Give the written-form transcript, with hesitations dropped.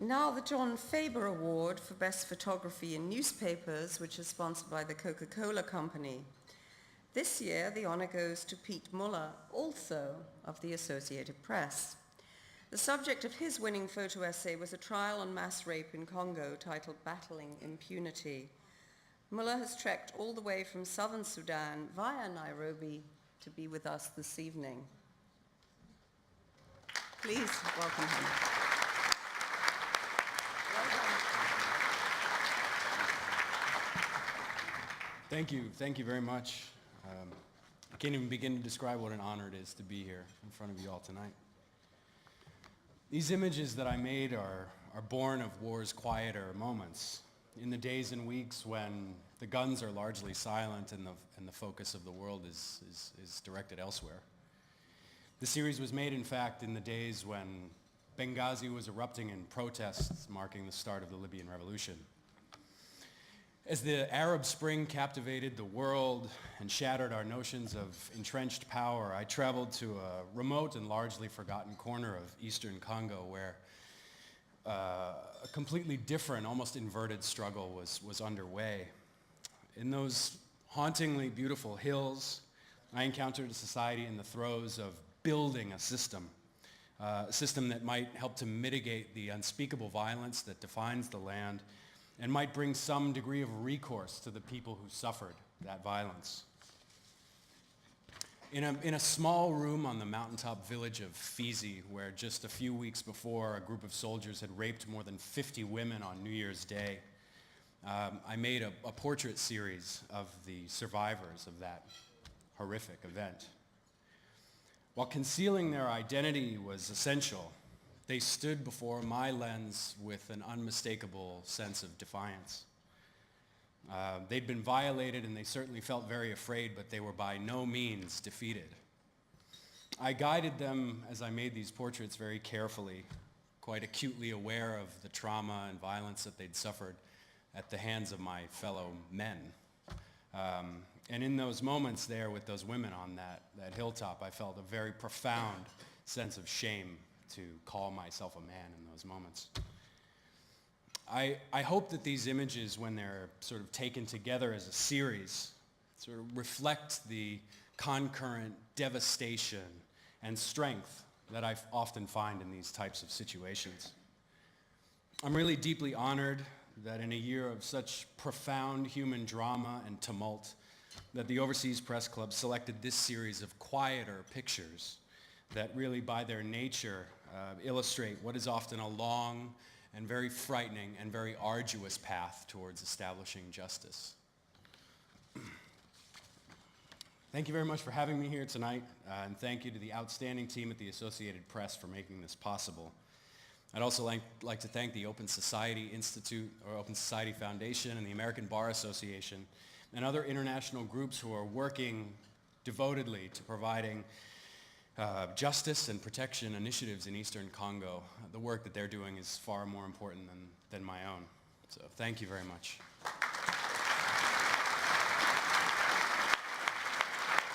Now the John Faber Award for Best Photography in Newspapers, which is sponsored by the Coca-Cola Company. This year, the honor goes to Pete Muller, also of the Associated Press. The subject of his winning photo essay was a trial on mass rape in Congo titled Battling Impunity. Muller has trekked all the way from southern Sudan via Nairobi to be with us this evening. Please welcome him. Thank you very much. I can't even begin to describe what an honor it is to be here in front of you all tonight. These images that I made are born of war's quieter moments, in the days and weeks when the guns are largely silent and the focus of the world is directed elsewhere. The series was made, in fact, in the days when Benghazi was erupting in protests marking the start of the Libyan Revolution. As the Arab Spring captivated the world and shattered our notions of entrenched power, I traveled to a remote and largely forgotten corner of eastern Congo where a completely different, almost inverted struggle was underway. In those hauntingly beautiful hills, I encountered a society in the throes of building a system that might help to mitigate the unspeakable violence that defines the land and might bring some degree of recourse to the people who suffered that violence. In a small room on the mountaintop village of Fizi, where just a few weeks before a group of soldiers had raped more than 50 women on New Year's Day, I made a portrait series of the survivors of that horrific event. While concealing their identity was essential, they stood before my lens with an unmistakable sense of defiance. They'd been violated and they certainly felt very afraid, but they were by no means defeated. I guided them as I made these portraits very carefully, quite acutely aware of the trauma and violence that they'd suffered at the hands of my fellow men. And in those moments there with those women on that hilltop, I felt a very profound sense of shame to call myself a man in those moments. I hope that these images, when they're sort of taken together as a series, sort of reflect the concurrent devastation and strength that I often find in these types of situations. I'm really deeply honored that in a year of such profound human drama and tumult, that the Overseas Press Club selected this series of quieter pictures that really by their nature illustrate what is often a long and very frightening and very arduous path towards establishing justice. Thank you very much for having me here tonight, and thank you to the outstanding team at the Associated Press for making this possible. I'd also like to thank the Open Society Institute, or Open Society Foundation, and the American Bar Association, and other international groups who are working devotedly to providing justice and protection initiatives in Eastern Congo. The work that they're doing is far more important than my own. So thank you very much.